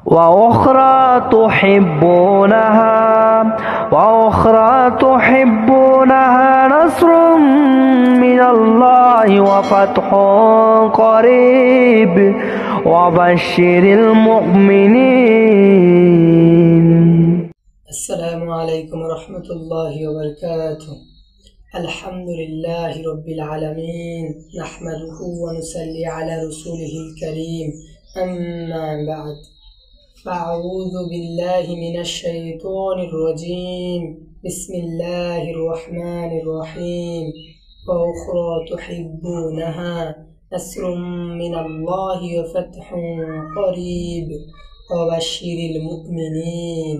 وأخرى تحبونها نصر من الله وفتح قريب وبشر المؤمنين. السلام عليكم ورحمة الله وبركاته. الحمد لله رب العالمين، نحمده ونصلي على رسوله الكريم، أما بعد، فأعوذ بالله من الشيطان الرجيم. بسم الله الرحمن الرحيم. وأخرى تحبونها نصر من الله وفتح قريب وبشر المؤمنين.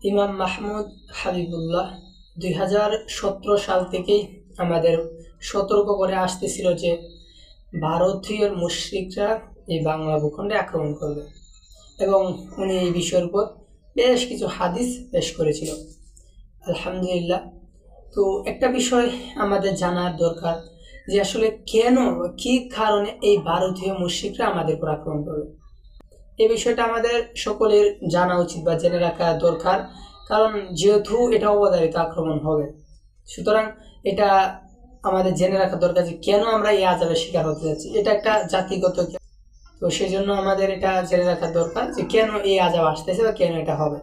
ইমাম মাহমুদ হাবিবুল্লাহ 2017 সাল থেকেই আমাদের সতর্ক করে আসতেছিল যে ভারতীয় মুশরিকরা এই বাংলা ভূখণ্ডে আক্রমণ করবে, এবং উনি এই বিষয়ের উপর বেশ কিছু হাদিস পেশ করেছিল। আলহামদুলিল্লাহ। তো একটা বিষয় আমাদের জানার দরকার যে আসলে কেন, কি কারণে এই ভারতীয় মুশরিকরা আমাদের উপর আক্রমণ করবে। এই বিষয়টা আমাদের সকলের জানা উচিত বা জেনে রাখা দরকার, কারণ যেহেতু এটা অবধারিত আক্রমণ হবে, সুতরাং এটা আমাদের জেনে রাখা দরকার যে কেন আমরা এই আযাবের শিকার হতে যাচ্ছি। এটা একটা জাতিগত, তো সেই জন্য আমাদের এটা জেনে রাখা দরকার যে কেন এই আযাব আসতেছে বা কেন এটা হবে,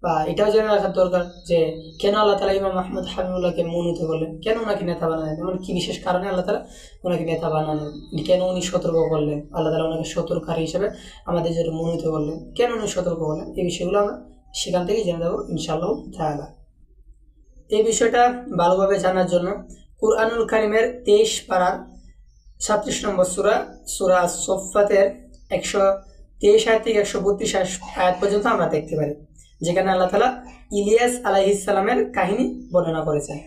বা এটাও জেনে রাখার দরকার যে কেন আল্লাহ তাআলা ইমাম মাহমুদ হাবিবুল্লাহকে মনোনীত করলেন, কেন ওনাকে নেতা বানালেন, এমন কি বিশেষ কারণে আল্লাহ তাআলা ওনাকে নেতা বানালেন, কেন উনি সতর্ক করলেন, আল্লাহ তাআলা ওনাকে সতর্ককারী হিসেবে আমাদের জন্য মনোনীত করলেন, কেন উনি সতর্ক করলেন, এই বিষয়গুলো আমরা সেখান থেকেই জেনে দেবো ইনশাআল্লাহ তাআলা। এই বিষয়টা ভালোভাবে জানার জন্য কুরআনুল কারীমের 23 পারার 37 নম্বর সূরা সফফাতের 123 আয়াত থেকে 132 আয়াত পর্যন্ত আমরা দেখতে পারি, যেখানে আল্লাহ তাআলা ইলিয়াস আলাইহিস সালামের কাহিনী বর্ণনা করেছেন।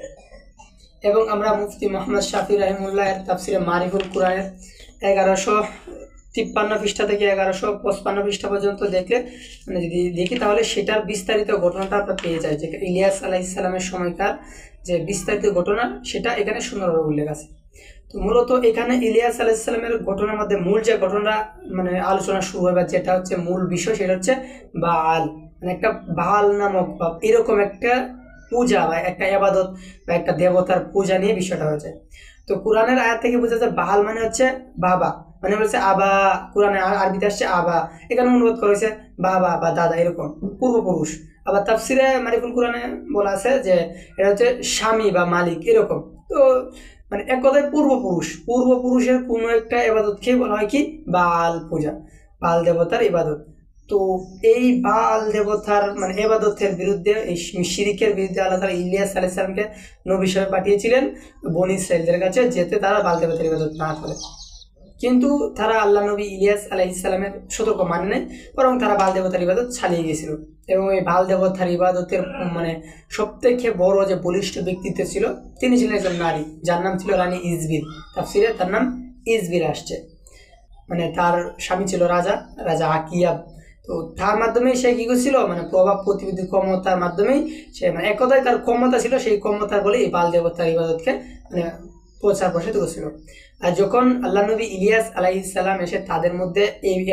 এবং আমরা মুফতি মুহাম্মদ শাফি রাহিমাহুল্লাহ এর তাফসিরে মারিফুল কুরআনের 1153 পৃষ্ঠা থেকে 1155 পৃষ্ঠা পর্যন্ত দেখলে যদি দেখি তাহলে সেটার বিস্তারিত ঘটনাটা আমরা পেয়ে যাই, যে ইলিয়াস আলাইহিস সালামের সময়কার যে বিস্তারিত ঘটনা সেটা এখানে সুন্দরভাবে উল্লেখ আছে। তো মূলত এখানে ইলিয়াস আলাইহিস সালামের ঘটনার মধ্যে মূল যে ঘটনা আলোচনা শুরু হয় বা যেটা হচ্ছে মূল বিষয়, সেটা হচ্ছে বাল, একটা বাল নামক বা এরকম একটা পূজা বা একটা ইবাদত বা একটা দেবতার পূজা নিয়ে বিষয়টা হয়েছে। তো কোরআনের আয়াত থেকে বোঝা যায় বাল মানে হচ্ছে বাবা, মানে বলছে আবা, কোরআনে আরবিতে আসছে আবা, এখানে অনুবাদ করা হয়েছে বাবা বা দাদা, এরকম পূর্বপুরুষ। আবার তাফসিরে মারিফুল কোরআনে বলা আছে যে এটা হচ্ছে স্বামী বা মালিক, এরকম। তো মানে এক কথায় পূর্বপুরুষের কোনো একটা ইবাদতকে বলা হয় কি বাল পূজা, বাল দেবতার ইবাদত। তো এই বাল দেবতার মানে ইবাদতের বিরুদ্ধে, এই শিরকের বিরুদ্ধে আল্লাহ তাআলা ইলিয়াস আলাইহিস সালামকে নবী হিসেবে পাঠিয়েছিলেন বনী ইসরাঈলদের কাছে, যাতে তারা বাল দেবতার ইবাদত না করে। কিন্তু তারা আল্লাহ নবী ইলিয়াস আলাইহিস সালামের সতর্ক মানে নাই, বরং তারা বাল দেবতার ইবাদত চালিয়ে গেছিল। এবং এই বাল দেবতার ইবাদতের মানে সবথেকে বড় যে বলিষ্ঠ ব্যক্তিত্ব ছিল, তিনি ছিলেন একজন নারী, যার নাম ছিল রানী ইজবির। তাফসিরে তার নাম ইজবির আসছে, মানে তার স্বামী ছিল রাজা আকিয়াব। তো তার মাধ্যমেই সে কি করছিল, মানে প্রভাব প্রতিপত্তি ক্ষমতার মাধ্যমেই সে, মানে এক কথায় তার ক্ষমতা ছিল, সেই ক্ষমতার বলে এই বাল দেবতার ইবাদতকে মানে প্রচার প্রসারিত করছিল। আর যখন আল্লাহ নবী ইলিয়াস আলাইহিস সালাম এসে তাদের মধ্যে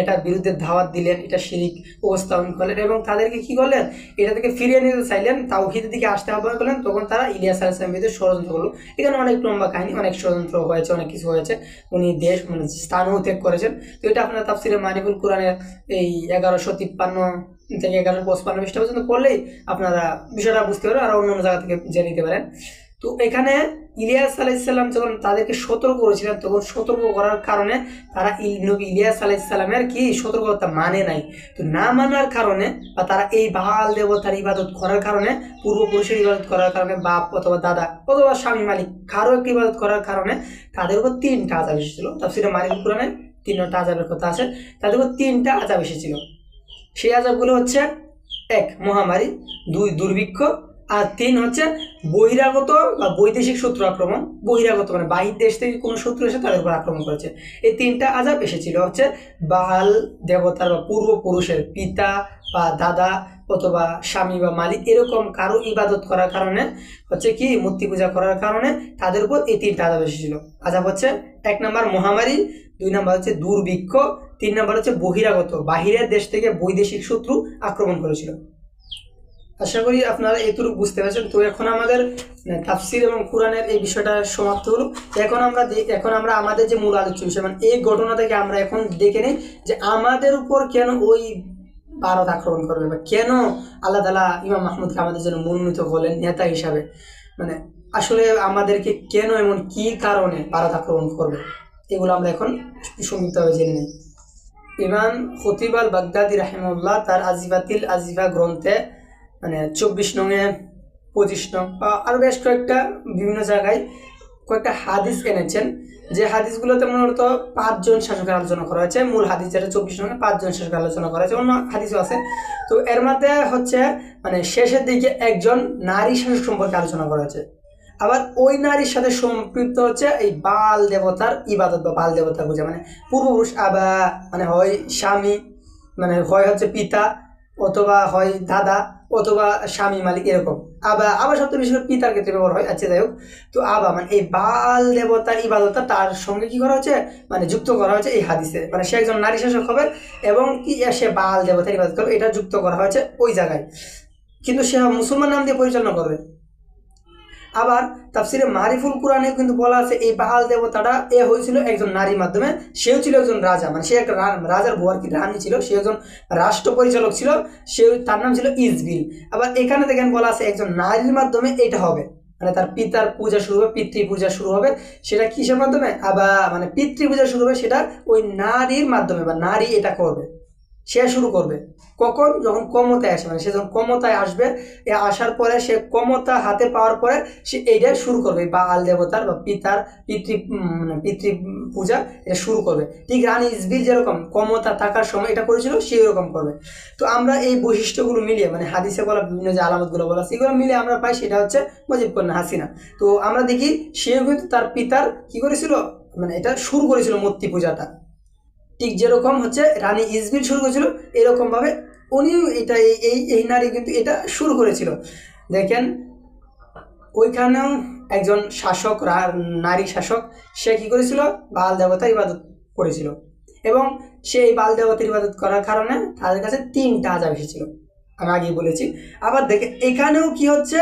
এটার বিরুদ্ধে দাওয়াত দিলেন, এটা শিরিক উপস্থাপন করলেন এবং তাদেরকে কি করলেন, এটা থেকে ফিরিয়ে নিতে চাইলেন, তাওহীদের দিকে আসতে আহ্বান করলেন, তখন তারা ইলিয়াস আলাইহিস সালামের বিরুদ্ধে ষড়যন্ত্র করলো। এখানে অনেক লম্বা কাহিনী, অনেক ষড়যন্ত্র হয়েছে, অনেক কিছু হয়েছে, উনি দেশ মানে স্থানও ত্যাগ করেছেন। তো এটা আপনার তাফসিরে মারিফুল কোরআনের এই 1153 থেকে 1155 পৃষ্ঠা পর্যন্ত পড়লেই আপনারা বিষয়টা বুঝতে পারবেন, আর অন্য জায়গা থেকে জেনে নিতে পারেন। তো এখানে ইলিয়াস আলাইহিস সালাম যখন তাদেরকে সতর্ক করেছিলেন, তখন সতর্ক করার কারণে তারা নবী ইলিয়াস আলাইহিস সালামের কি সতর্কতা মানে নাই। তো না মানার কারণে বা তারা এই বাল দেবতার ইবাদত করার কারণে, পূর্বপুরুষের ইবাদত করার কারণে, বাপ অথবা দাদা অথবা স্বামী মালিক কারো একটা ইবাদত করার কারণে তাদের উপর 3টা আযাব এসেছিল। তাফসিরে মারিফুল কোরআনে 3টা আযাবের কথা আছে, তাদের উপর 3টা আযাব এসেছিল। সেই আযাবগুলো হচ্ছে 1 মহামারী, 2 দুর্ভিক্ষ, আর 3 হচ্ছে বহিরাগত বা বৈদেশিক শত্রু আক্রমণ। বহিরাগত মানে বাহির দেশ থেকে কোনো শত্রু এসে তাদের উপর আক্রমণ করেছে। এই 3টা আযাব এসেছিল হচ্ছে বাল দেবতার বা পূর্বপুরুষের পিতা বা দাদা অথবা স্বামী বা মালিক এরকম কারো ইবাদত করার কারণে, হচ্ছে কি মূর্তি পূজা করার কারণে তাদের উপর এই 3টা আযাব এসেছিল। আযাব হচ্ছে 1 নম্বর মহামারী, 2 নম্বর হচ্ছে দুর্ভিক্ষ, 3 নাম্বার হচ্ছে বহিরাগত, বাহিরের দেশ থেকে বৈদেশিক শত্রু আক্রমণ করেছিল। আশা করি আপনারা এতটুকু বুঝতে পারছেন। তো এখন আমাদের তাফসীর এবং কোরআনের এই বিষয়টা সমাপ্ত হলো। এখন আমরা আমাদের যে মূল আলোচ্য বিষয় মানে এই ঘটনা থেকে আমরা এখন দেখে নিই যে আমাদের উপর কেন ওই ভারত আক্রমণ করবে, বা কেন আল্লাহ তাআলা ইমাম মাহমুদকে আমাদের জন্য মনোনীত হলেন নেতা হিসাবে, মানে আসলে আমাদেরকে কেন এমন কি কারণে ভারত আক্রমণ করবে, এগুলো আমরা এখন সংক্ষিপ্তভাবে জেনে নিই। ইমাম খতিব আল বাগদাদি রাহিমাহুল্লাহ তার আজিবাতিল আজিবা গ্রন্থে মানে 24 নঙে 25 নং আরও বেশ কয়েকটা বিভিন্ন জায়গায় কয়েকটা হাদিস এনেছেন, যে হাদিসগুলোতে মূলত 5 জন শাসকের আলোচনা করা হয়েছে। মূল হাদিস যেটা 24 নঙে 5 জন শাসকের আলোচনা করা হয়েছে, অন্য হাদিসও আছে। তো এর মধ্যে হচ্ছে মানে শেষের দিকে একজন নারী শাসক সম্পর্কে আলোচনা করা হয়েছে। আবার ওই নারীর সাথে সম্পৃক্ত হচ্ছে এই বাল দেবতার ইবাদত বা বাল দেবতার পূজা, মানে পূর্বপুরুষ আবা মানে হয় স্বামী, মানে হয় হচ্ছে পিতা অথবা হয় দাদা অথবা স্বামী মালিক, এরকম আবার সবচেয়ে বেশি করে পিতার ক্ষেত্রে ব্যবহার হয়। আচ্ছা যাই হোক, তো মানে এই বাল দেবতার ইবাদতটা তার সঙ্গে কি করা হচ্ছে মানে যুক্ত করা হয়েছে এই হাদিসে, মানে সে একজন নারী শাসক হবে এবং কি সে বাল দেবতার ইবাদত করবে, এটা যুক্ত করা হয়েছে ওই জায়গায়, কিন্তু সে মুসলমান নাম দিয়ে পরিচালনা করবে। আবার তাফসিরে মারিফুল কোরআনে কিন্তু বলা আছে এই বাল দেবতাটা হয়েছিল একজন নারীর মাধ্যমে, সেও ছিল একজন রাজা, মানে সে একটা রাজার বউ আর কি, রানী ছিল, সে একজন রাষ্ট্র পরিচালক ছিল, তার নাম ছিল ইজবিল। আবার এখানে দেখেন বলা আছে একজন নারীর মাধ্যমে এটা হবে, মানে তার পিতার পূজা শুরু হবে, পিতৃ পূজা শুরু হবে, সেটা কিসের মাধ্যমে আবার মানে পিতৃ পূজা শুরু হবে সেটা ওই নারীর মাধ্যমে, বা নারী এটা করবে, সে শুরু করবে। কখন? যখন ক্ষমতায় আসে, মানে সে যখন ক্ষমতায় আসবে, আসার পরে সে ক্ষমতা হাতে পাওয়ার পরে সে এইটা শুরু করবে, বা আল দেবতার বা পিতৃ পূজা এটা শুরু করবে। ঠিক রানী ইজবিল যেরকম ক্ষমতা থাকার সময় এটা করেছিল, সে এরকম করবে। তো আমরা এই বৈশিষ্ট্যগুলো মিলিয়ে মানে হাদিসে বলা বিভিন্ন যে আলামতগুলো বলা সেগুলো মিলিয়ে আমরা পাই সেটা হচ্ছে মুজিব কন্যা হাসিনা। তো আমরা দেখি সেও কিন্তু তার পিতার কি করেছিল, মানে এটা শুরু করেছিল মূর্তি পূজাটা, ঠিক যেরকম হচ্ছে রানী ইজবিল শুরু করেছিল এরকম ভাবে উনিও এটা এই নারী কিন্তু এটা শুরু করেছিল। দেখেন ওইখানেও একজন শাসক, নারী শাসক, সে কি করেছিল বাল দেবতার ইবাদত করেছিল, এবং সেই বাল দেবতার ইবাদত করার কারণে তাদের কাছে 3টা আযাব এসেছিল, আমি আগেই বলেছি। আবার দেখে এখানেও কি হচ্ছে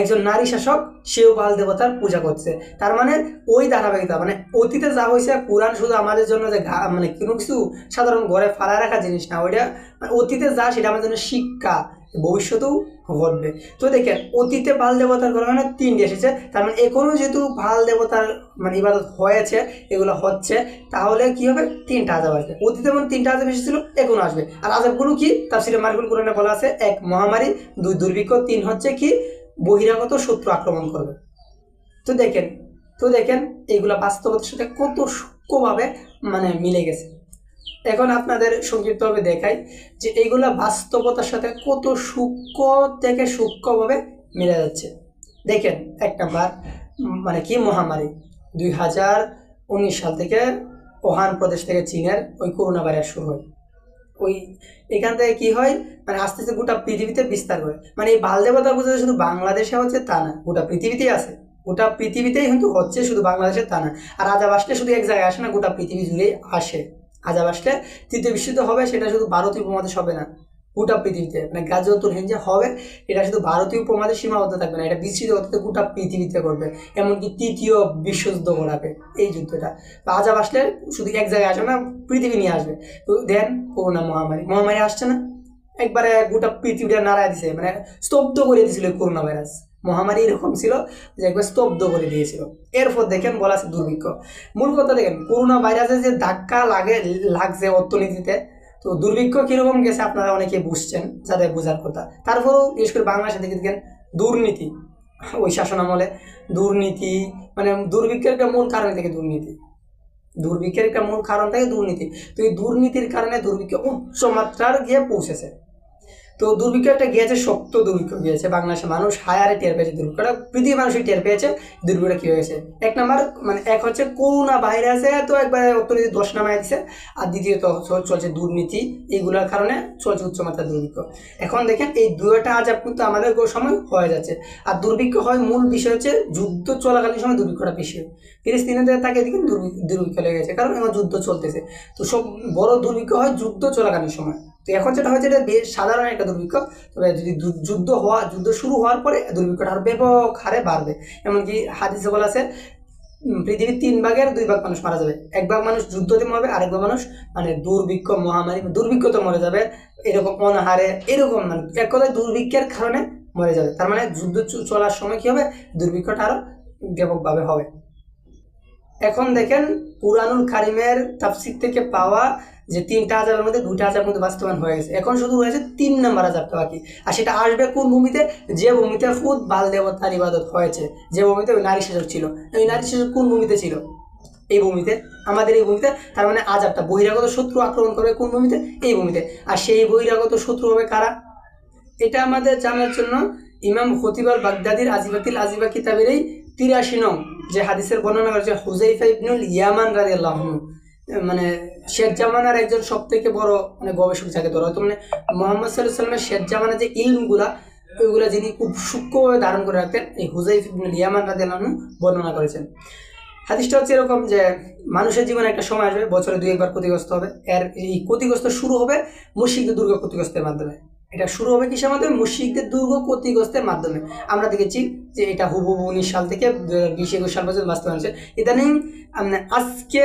একজন নারী শাসক, সেও বাল দেবতার পূজা করছে। তার মানে ওই ধারাবাহিকতা, মানে অতীতে যা হয়েছে, কোরআন শুধু আমাদের জন্য যে মানে কোনো কিছু সাধারণ ঘরে ফালায় রাখা জিনিস না, ওইটা মানে অতীতে যা সেটা আমাদের জন্য শিক্ষা, ভবিষ্যতেও ঘটবে। তো দেখেন অতীতে বাল দেবতার কারণে 3টি এসেছে, তার মানে এখনো যেহেতু বাল দেবতার মানে ইবাদত হয়েছে, এগুলো হচ্ছে, তাহলে কি হবে 3টা আযাব আসবে। অতীতে যেমন 3টা আযাব এসেছিল, এখনো আসবে। আর আযাবগুলো কি? তাফসীরে মারিফুল কোরআনে বলা আছে 1 মহামারী, 2 দুর্ভিক্ষ, 3 হচ্ছে কি বহিরাগত শত্রু আক্রমণ করবে। তো দেখেন এইগুলা বাস্তবতার সাথে কত সূক্ষ্মভাবে মানে মিলে গেছে। এখন আপনাদের সংক্ষিপ্তভাবে দেখাই যে এইগুলা বাস্তবতার সাথে কত সূক্ষ্ম থেকে সূক্ষ্মভাবে মিলে যাচ্ছে। দেখেন 1 নাম্বার মানে কি মহামারী 2019 সাল থেকে ওহান প্রদেশ থেকে চীনের ওই করোনা ভাইরাস শুরু হয়। ওই এখান থেকে কি হয় মানে আস্তে আস্তে গোটা পৃথিবীতে বিস্তার করে, মানে এই বাল দেবতার পূজা শুধু বাংলাদেশে হচ্ছে তা না, গোটা পৃথিবীতেই আছে, গোটা পৃথিবীতেই কিন্তু হচ্ছে, শুধু বাংলাদেশে তা না। আর আযাব আসলে শুধু এক জায়গায় আসে না, গোটা পৃথিবী জুড়েই আসে। আযাব আসলে তৃতীয় বিশ্বযুদ্ধ হবে, সেটা শুধু ভারতীয় উপমহাদেশ হবে না, গোটা পৃথিবীতে মানে গাজওয়াতুল হিন্দ হবে, এটা শুধু ভারতীয় উপমহাদেশ সীমাবদ্ধ থাকবে না, এটা বিস্তৃত হতে গোটা পৃথিবীতে করবে, এমনকি তৃতীয় বিশ্বযুদ্ধ ঘটাবে এই যুদ্ধটা। তো আযাব আসলে শুধু এক জায়গায় আসবে না, পৃথিবী নিয়ে আসবে। তো দেন করোনা মহামারী আসছে না, একবারে গোটা পৃথিবীটা নাড়ায় দিছে, মানে স্তব্ধ করে দিয়েছিল করোনা ভাইরাস। মহামারী এরকম ছিল যে একবার স্তব্ধ করে দিয়েছিল। এরপর দেখেন বলা আছে দুর্ভিক্ষ। মূল কথা দেখেন করোনা ভাইরাসের যে ধাক্কা লাগছে অর্থনীতিতে, তো দুর্ভিক্ষ কিরকম গেছে আপনারা অনেকে বুঝছেন, যাদের বোঝার কথা। তারপরেও বিশেষ করে বাংলাদেশে দেখেন দুর্নীতি, ওই শাসন আমলে দুর্নীতি, মানে দুর্ভিক্ষের একটা মূল কারণ থেকে দুর্ভিক্ষের একটা মূল কারণ থেকে দুর্নীতি। তো এই দুর্নীতির কারণে দুর্ভিক্ষ উচ্চ মাত্রার গিয়ে পৌঁছেছে। তো দুর্ভিক্ষ একটা গিয়েছে, শক্ত দুর্ভিক্ষ গিয়েছে, বাংলাদেশের মানুষ হায়ারে টের পেয়েছে দুর্ভিক্ষটা, পৃথিবীর মানুষই টের পেয়েছে দুর্ভিক্ষটা কী হয়েছে। এক নাম্বার মানে এক হচ্ছে করোনা ভাইরাসে তো একবারে অর্থনীতি দশ নামায় দিছে, আর দ্বিতীয়ত চলছে দুর্নীতি, এইগুলোর কারণে চলছে উচ্চমাত্রার দুর্ভিক্ষ। এখন দেখেন এই দুইটা আজাব কিন্তু আমাদের সময় হয়ে যাচ্ছে। আর দুর্ভিক্ষ হয় মূল বিষয় হচ্ছে যুদ্ধ চলাকালীন সময় দুর্ভিক্ষটা বেশি হয়। ফিলিস্তিনিদের তাকে এদিকে দুর্ভিক্ষ লেগে গেছে, কারণ এখন যুদ্ধ চলতেছে। তো সব বড় দুর্ভিক্ষ হয় যুদ্ধ চলাকালীন সময়। তো এখন যেটা হয়েছে এটা বেশ সাধারণ একটা দুর্ভিক্ষ, তবে যদি যুদ্ধ শুরু হওয়ার পরে দুর্ভিক্ষটা আরো ব্যাপক হারে বাড়বে। এমনকি হাদিসে বলা আছে পৃথিবীর 3 ভাগের 2 ভাগ মানুষ মারা যাবে, 1 ভাগ মানুষ যুদ্ধতে মরবে, আরেক ভাগ মানুষ মানে দুর্ভিক্ষ মহামারী দুর্ভিক্ষতে মরে যাবে, এরকম অনাহারে, এরকম মানে এক কথায় দুর্ভিক্ষের কারণে মরে যাবে। তার মানে যুদ্ধ চলার সময় কি হবে, দুর্ভিক্ষটা আরো ব্যাপকভাবে হবে। এখন দেখেন কুরআনুল কারীমের তাফসীর থেকে পাওয়া যে 3টা আযাবের মধ্যে 2টা আযাব মধ্যে বাস্তবায়ন হয়ে গেছে, এখন শুধু রয়েছে 3 নম্বর আযাবটা বাকি। আর সেটা আসবে কোন ভূমিতে, যে ভূমিতে খুদ বাল দেবতার ইবাদত হয়েছে, যে ভূমিতে ওই নারী শাসক ছিল। ওই নারী শাসক কোন ভূমিতে ছিল, এই ভূমিতে, আমাদের এই ভূমিতে। তার মানে আযাবটা বহিরাগত শত্রু আক্রমণ করবে কোন ভূমিতে, এই ভূমিতে। আর সেই বহিরাগত শত্রু হবে কারা, এটা আমাদের জানার জন্য ইমাম খতিব আল বাগদাদির আজিবা কিতাবের এই 83 নং যে হাদিসের বর্ণনা করেছে হুযাইফা ইবনুল ইয়ামান রাদিয়াল্লাহু আনহু, মানে শেষ জামানার একজন সব থেকে বড় মানে গবেষক যাকে ধরা হতো, মানে মুহাম্মদ সাল্লাল্লাহু আলাইহি ওয়াসাল্লামের শেষ জামানার যে ইলমগুলা ওইগুলা যিনি খুব সূক্ষ্মভাবে ধারণ করে রাখতেন, এই হুযাইফা ইবনুল ইয়ামান রাদিয়াল্লাহু আনহু বর্ণনা করেছেন। হাদিসটা হচ্ছে এরকম যে মানুষের জীবনে একটা সময় আসবে বছরে 2-1 বার ক্ষতিগ্রস্ত হবে। এর এই ক্ষতিগ্রস্ত শুরু হবে মুশরিকদের দুর্গ ক্ষতিগ্রস্তের মাধ্যমে। এটা শুরু হবে কিসের মাধ্যমে, মুশরিকদের দুর্গ ক্ষতিগ্রস্তের মাধ্যমে। আমরা দেখেছি যে এটা হুবহু 19 সাল থেকে 2020-21 সাল পর্যন্ত বাস্তবায়ন হয়েছে। ইদানিং আজকে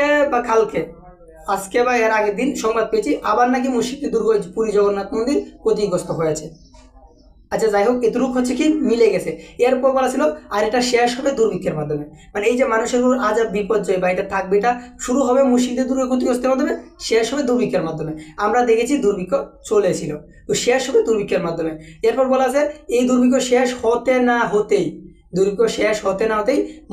বা এর আগের দিন সংবাদ পেয়েছি আবার নাকি মুশরিকদের দুর্গ পুরী জগন্নাথ মন্দির ক্ষতিগ্রস্ত হয়েছে। আচ্ছা যাই হোক, এতটুকু হচ্ছে কি মিলে গেছে। এরপর বলা ছিল আর এটা শেষ হবে দুর্ভিক্ষের মাধ্যমে, মানে এই যে মানুষের উপর আজাব বিপর্যয় বা এটা থাকবে, এটা শুরু হবে মুশরিকদের দুর্গ ক্ষতিগ্রস্তের মাধ্যমে, শেষ হবে দুর্ভিক্ষের মাধ্যমে। আমরা দেখেছি দুর্ভিক্ষ চলেছিল, তো শেষ হবে দুর্ভিক্ষের মাধ্যমে। এরপর বলা আছে এই দুর্ভিক্ষ শেষ হতে না হতেই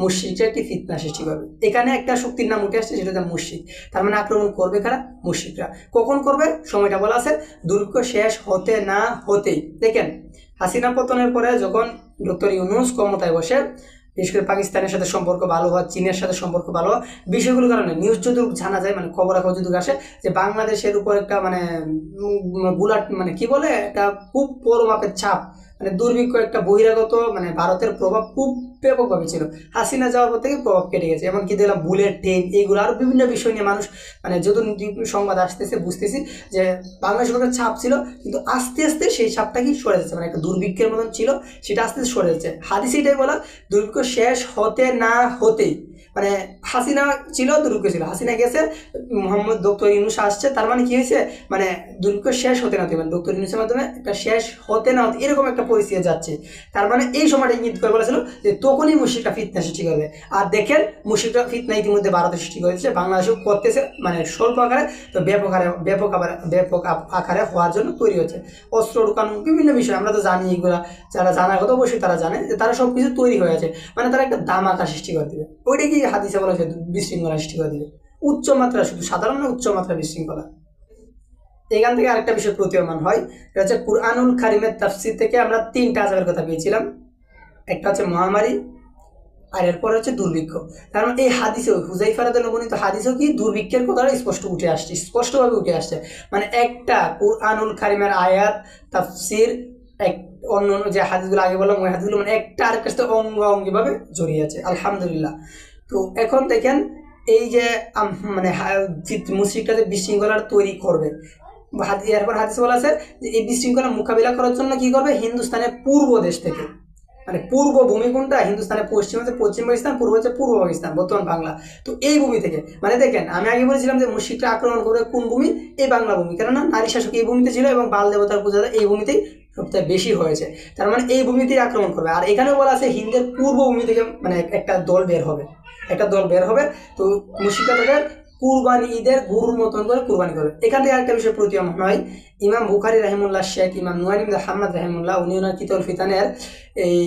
মুশরিকরা একটি ফিতনা সৃষ্টি করবে। এখানে একটা শক্তির নাম উঠে আসছে, সেটা হচ্ছে মুশরিক। তার মানে আক্রমণ করবে কারা, মুশরিকরা। কখন করবে সময়টা বলা আছে, দুর্ভিক্ষ শেষ হতে না হতেই। দেখেন হাসিনা পতনের পরে যখন ডক্টর ইউনূস ক্ষমতায় বসে, বিশেষ করে পাকিস্তানের সাথে সম্পর্ক ভালো হওয়া, চীনের সাথে সম্পর্ক ভালো হওয়া, বিষয়গুলোর কারণে নিউজ যতটুকু জানা যায়, মানে খবরাখবর যতটুকু আসে যে বাংলাদেশের উপর একটা মানে গুলাট মানে কি বলে একটা খুব বড় মাপের ছাপ, মানে দুর্ভিক্ষ একটা বহিরাগত মানে ভারতের প্রভাব খুব ব্যাপকভাবে ছিল। হাসিনা যাওয়ার পর থেকে প্রভাব কেটে গেছে। এমনকি দেখলাম বুলেট ট্রেন, এইগুলো আরও বিভিন্ন বিষয় নিয়ে মানুষ মানে যত সংবাদ আসতেছে বুঝতেছি যে বাংলাদেশের উপর ছাপ ছিল, কিন্তু আস্তে আস্তে সেই ছাপটা কি সরে যাচ্ছে, মানে একটা দুর্ভিক্ষের মতন ছিল সেটা আস্তে আস্তে সরে যাচ্ছে। হাদিসে এটাই বলা, দুর্ভিক্ষ শেষ হতে না হতেই, মানে হাসিনা ছিল দুর্ভিক্ষ ছিল, হাসিনা গেছে, মোহাম্মদ ডক্টর ইউনূস আসছে, তার মানে কি হয়েছে, মানে দুর্ভিক্ষ শেষ হতে না হতে, মানে ডক্টর ইউনূসের মাধ্যমে একটা শেষ হতে না হতে এরকম একটা পরিস্থিতি যাচ্ছে। তার মানে এই সময়টা ইঙ্গিত করে বলেছিল যে তখনই মুশরিকরা ফিতনা সৃষ্টি করবে। আর দেখেন মুশরিকরা ফিতনা ইতিমধ্যে ভারতে সৃষ্টি করেছে, বাংলাদেশেও করতেছে, মানে স্বল্প আকারে, তো ব্যাপক আকারে হওয়ার জন্য তৈরি হচ্ছে। অস্ত্র ঢুকানো বিভিন্ন বিষয় আমরা তো জানি, এগুলা যারা জানার কথা অবশ্যই তারা জানে যে তারা সব কিছু তৈরি হয়ে আছে, মানে তারা একটা ধামাকা সৃষ্টি করে দিবে। ওইটা কি হাদিসে বলা হয়েছে বিশৃঙ্খলা সৃষ্টি করে দিবে, উচ্চমাত্রা, শুধু সাধারণ না, উচ্চমাত্রা বিশৃঙ্খলা। এখান থেকে আরেকটা বিষয় প্রতীয়মান হয়, এটা হচ্ছে কুরআনুল কারীমের তাফসীর থেকে আমরা 3টা আযাবের কথা পেয়েছিলাম। একটা হচ্ছে মহামারী, আর এরপর হচ্ছে দুর্ভিক্ষ। কারণ এই হাদিসেও হুযাইফা রাদিয়াল্লাহু আনহু হাদিসেও কি দুর্ভিক্ষের কথাটা স্পষ্টভাবে উঠে আসছে। মানে একটা কুরআনুল কারীমের আয়াত তাফসীর অন্য যে হাদিসগুলো আগে বললাম ওই হাদিসগুলো মানে একটা আরেকটার সাথে অঙ্গাঙ্গিভাবে জড়িয়ে আছে, আলহামদুলিল্লাহ। তো এখন দেখেন এই যে মানে মুশরিকরা যে বিশৃঙ্খলার তৈরি করবে, এরপর হাদিসে বলা আছে যে এই বিশৃঙ্খলা মোকাবিলা করার জন্য কি করবে, হিন্দুস্তানের পূর্ব দেশ থেকে, মানে পূর্ব ভূমি কোনটা, হিন্দুস্তানের পশ্চিম হচ্ছে পশ্চিম পাকিস্তান, পূর্ব হচ্ছে পূর্ব পাকিস্তান, বর্তমান বাংলা। তো এই ভূমি থেকে, মানে দেখেন আমি আগে বলেছিলাম যে মুশরিকরা আক্রমণ করবে কোন ভূমি, এই বাংলা ভূমি, কেননা নারী শাসক এই ভূমিতে ছিল এবং বাল দেবতার পূজা এই ভূমিতেই সবচেয়ে বেশি হয়েছে। তার মানে এই ভূমিতেই আক্রমণ করবে। আর এখানেও বলা আছে হিন্দের পূর্ব ভূমি থেকে মানে একটা দল বের হবে, তো মুশরিকরা তাদের কুরবানি ঈদের গরুর মতন করে কুরবানি করবে। এখান থেকে একটা বিষয় প্রতীয়মান হয়, ইমাম বুখারী রাহিমাহুল্লাহ, শেখ ইমাম নুআইম বিন হাম্মাদ রাহিমাহুল্লাহ, উনি ওনার কিতাবুল ফিতানের এই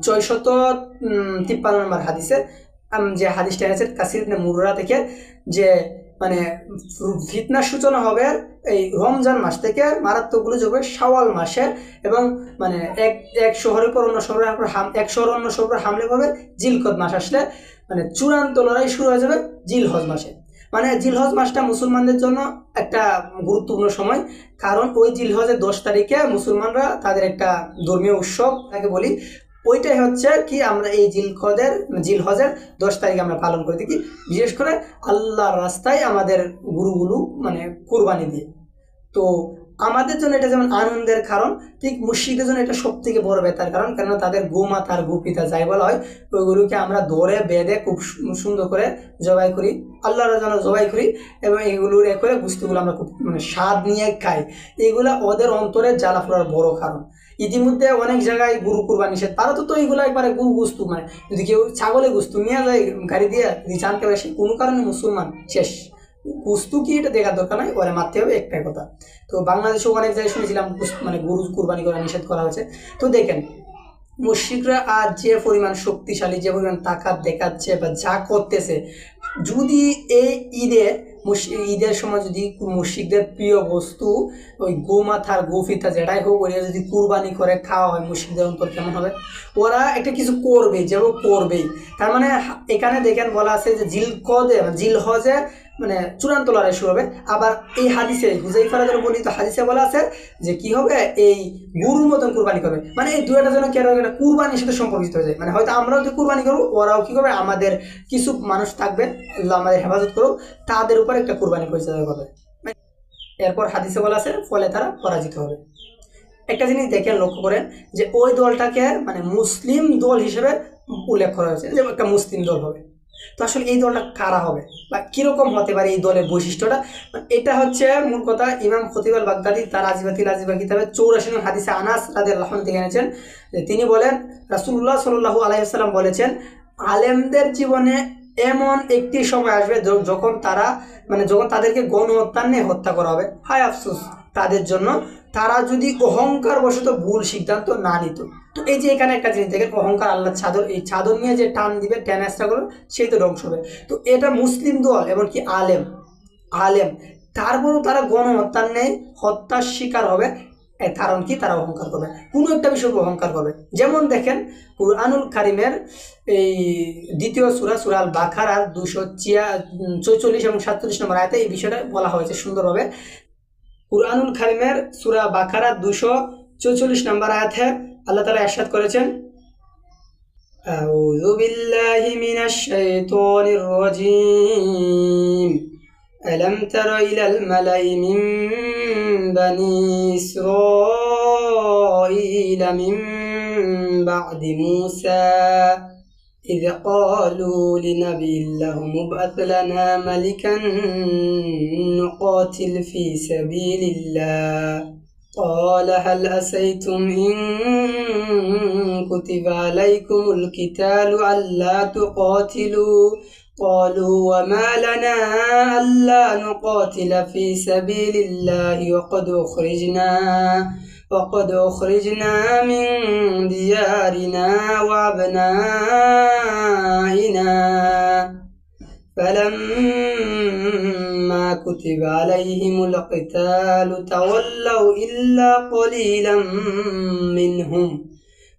653 নম্বর হাদিসে যে হাদিসটা আছে কাসির ইবনে মুররা থেকে, যে মানে ফিতনার সূচনা হবে এই রমজান মাস থেকে, মারাত্মকগুলো যাবে শাওয়াল মাসে, এবং মানে এক শহরের পর অন্য শহরে এক শহর অন্য শহরে হামলে হবে জিলকদ মাস আসলে, মানে চূড়ান্ত লড়াই শুরু হয়ে যাবে জিলহজ মাসে। মানে জিলহজ মাসটা মুসলমানদের জন্য একটা গুরুত্বপূর্ণ সময়, কারণ ওই জিলহজের 10 তারিখে মুসলমানরা তাদের একটা ধর্মীয় উৎসব তাকে বলি, ওইটাই হচ্ছে কি আমরা এই জিলহজের 10 তারিখ আমরা পালন করে থাকি, বিশেষ করে আল্লাহর রাস্তায় আমাদের গুরুগুলো মানে কুরবানি দিয়ে। তো আমাদের জন্য এটা যেমন আনন্দের কারণ, ঠিক মুশরিকদের জন্য এটা সব থেকে বড় ব্যথার কারণ, কেননা তাদের গোমাতা আর গোপিতা যাই বলা হয় ওইগুলোকে আমরা ধরে বেঁধে খুব সুন্দর করে জবাই করি, আল্লাহর জন্য জবাই করি, এবং এগুলোর এ করে গোস্তগুলো আমরা খুব মানে স্বাদ নিয়ে খাই। এগুলা ওদের অন্তরে জ্বালা ফোড়ার বড় কারণ। ইতিমধ্যে অনেক জায়গায় গরু কুরবানি নিষেধ, তারা তো এইগুলো একবারে গরু গোস্ত, মানে যদি কেউ ছাগলের গোস্ত নিয়ে যায় গাড়ি দিয়ে, যদি জানতে পারে সে কোনো কারণে মুসলমান, শেষ। গোস্ত কি এটা দেখার দরকার নাই, ওরা মারতে হবে, একটাই কথা। তো বাংলাদেশেও অনেক জায়গায় শুনেছিলাম মানে গরু কুরবানি করা নিষেধ করা হয়েছে। তো দেখেন মুশরিকরা আজ যে পরিমাণ শক্তিশালী, যে পরিমাণ তাকাত দেখাচ্ছে বা যা করতেছে, যদি এই ঈদের সময় যদি মুশরিকদের প্রিয় বস্তু ওই গোমাথার গোফিতা যেটাই হোক ওরা যদি কুরবানি করে খাওয়া হয়, মুশরিকদের অন্তর কেমন হবে? ওরা একটা কিছু করবে, যেভাবে করবেই। তার মানে এখানে দেখেন বলা আছে যে জিলহজে মানে চূড়ান্ত লড়াই শুরু হবে। আবার এই হাদিসে হুযাইফার বর্ণিত হাদিসে বলা আছে যে কি হবে, এই গরুর মতন কুরবানি করবে। মানে এই দুইটা যেন কেন একটা কুরবানির সাথে সম্পর্কিত হয়ে যায়। মানে হয়তো আমরাও যে কুরবানি করবো, ওরাও কি করবে, আমাদের কিছু মানুষ থাকবে আমাদের হেফাজত করুক, তাদের উপর একটা কুরবানি পরিচালনা করবে। এরপর হাদিসে বলা আছে ফলে তারা পরাজিত হবে। একটা জিনিস দেখেন, লক্ষ্য করেন যে ওই দলটাকে মানে মুসলিম দল হিসেবে উল্লেখ করা হয়েছে, যে একটা মুসলিম দল হবে। তো আসলে এই দলটা কারা হবে বা কিরকম হতে পারে এই দলের বৈশিষ্ট্যটা, এটা হচ্ছে মূল কথা। ইমাম খতিব আল বাগদাদি তার আজিবা কিতাবে 84 নং হাদিসে আনাস রাদিয়াল্লাহু আনহু থেকে এনেছেন যে তিনি বলেন রাসূলুল্লাহ সাল্লাল্লাহু আলাইহি ওয়াসাল্লাম বলেছেন, আলেমদের জীবনে এমন একটি সময় আসবে যখন তাদেরকে গণহত্যা নিয়ে হত্যা করা হবে। হায় আফসোস তাদের জন্য, তারা যদি অহংকার বশত ভুল সিদ্ধান্ত না নিত। তো এই যে এখানে একটা জিনিস দেখেন, অহংকার আল্লাহর চাদর, এই চাদর নিয়ে যে টান দিবে, টেনে চেষ্টা করবে, সেই তো ধ্বংস হবে। তো এটা মুসলিম দল এমনকি আলেম তারপরও তারা গণহত্যার নেই হত্যার শিকার হবে, কারণ কি তারা অহংকার করবে, কোনো একটা বিষয় অহংকার করবে। যেমন দেখেন কুরআনুল কারীমের এই দ্বিতীয় সূরা আল বাকারার 246 এবং 47 নম্বর আয়াতে এই বিষয়টা বলা হয়েছে সুন্দরভাবে। কুরআনুল কারীমের সূরা বাকারার 244 নম্বর আয়াতে আল্লাহ তাআলা ইরশাদ করেছেন, আউযু বিল্লাহি মিনাশ শাইতানির রাজীম ألم تر إلى الملأ من بني إسرائيل من بعد موسى إذ قالوا لنبي لهم ابعث لنا ملكا نقاتل في سبيل الله قال هل عسيتم إن كتب عليكم القتال ألا تقاتلوا قالوا وما لنا ألا نقاتل في سبيل الله وقد أخرجنا من ديارنا وأبنائنا فلما كتب عليهم القتال تولوا إلا قليلا منهم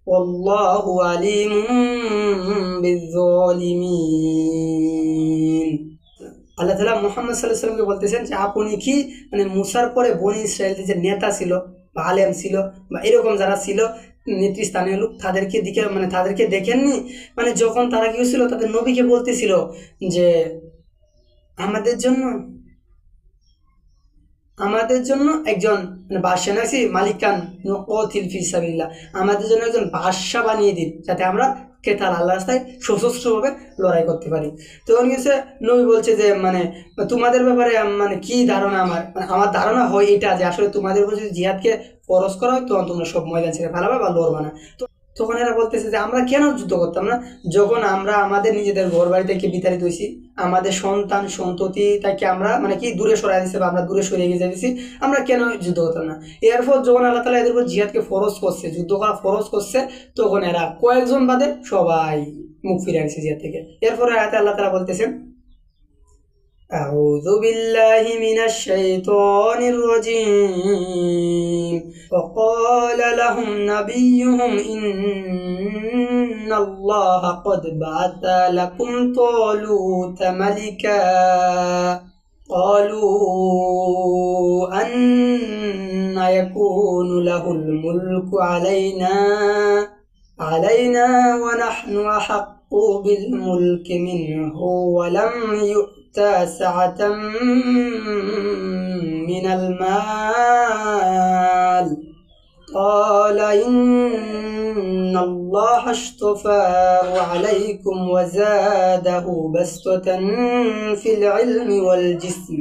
والله عليم بالظالمين। আল্লাহ তাআলা মুহাম্মদ সাল্লাল্লাহু আলাইহি ওয়াসাল্লামকে বলতেছেন যে আপনি কি মানে মুসার পরে বনি ইসরায়েলের যে নেতা ছিল বা আলেম ছিল বা এরকম যারা ছিল নেতৃস্থানীয় লোক, তাদেরকে দেখেননি? মানে যখন তারা কি হয়েছিল, তাদের নবীকে বলতেছিল যে আমাদের জন্য একজন বাদশাহ মালিকান নুকাতিল ফি সাবিলিল্লাহ, আমাদের জন্য একজন বাদশাহ বানিয়ে দিন, যাতে আমরা কেতাল আল্লাহর রাস্তায় সশস্ত্রভাবে লড়াই করতে পারি। তখন গেছে নবী বলছে যে মানে তোমাদের ব্যাপারে মানে কি ধারণা, আমার ধারণা হয় এটা যে আসলে তোমাদের উপর যদি জিহাদকে ফরজ করা হয় তখন তোমরা সব ময়দান ছেড়ে পালাবে বা লড়বা না। তো তখন এরা বলতেছে যে আমরা কেন যুদ্ধ করতাম না, যখন আমরা আমাদের নিজেদের ঘর বাড়ি থেকে বিতাড়িত হয়েছি, আমাদের সন্তান সন্ততি তাকে আমরা মানে কি দূরে সরাই দিচ্ছে বা আমরা দূরে সরিয়ে গিয়ে দিয়েছি, আমরা কেন যুদ্ধ করতাম না? এরপর যখন আল্লাহ তাআলা এদের উপর জিহাদকে ফরজ করছে, যুদ্ধ করা ফরজ করছে, তখন এরা কয়েকজন বাদে সবাই মুখ ফিরে আসছে জিহাদ থেকে। এরপরে আয়াতে আল্লাহ তাআলা বলতেছেন أعوذ بالله من الشيطان الرجيم وقال لهم نبيهم إن الله قد بعث لكم طالوت ملكا قالوا أن يكون له الملك علينا ونحن أحق بالملك منه ولم يؤت سعة من المال قال إن الله اصطفاه عليكم وزاده بسطة في العلم والجسم